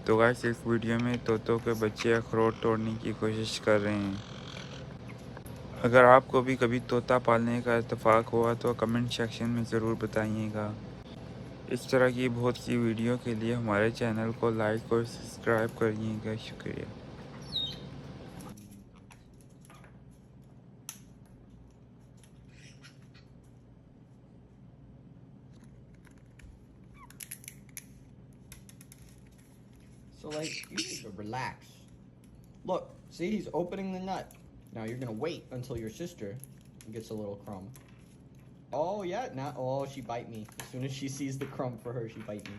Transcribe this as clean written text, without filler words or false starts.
तो गाइस इस वीडियो में तोतों के बच्चे अखरोट तोड़ने की कोशिश कर रहे हैं। अगर आपको भी कभी तोता पालने का इत्तेफाक हुआ तो कमेंट सेक्शन में ज़रूर बताइएगा। इस तरह की बहुत सी वीडियो के लिए हमारे चैनल को लाइक और सब्सक्राइब करिएगा। शुक्रिया। So, like, you need to relax. Look, see, he's opening the nut. Now you're gonna wait until your sister gets a little crumb. Oh, yeah, now, oh, she bite me. As soon as she sees the crumb for her, she bite me.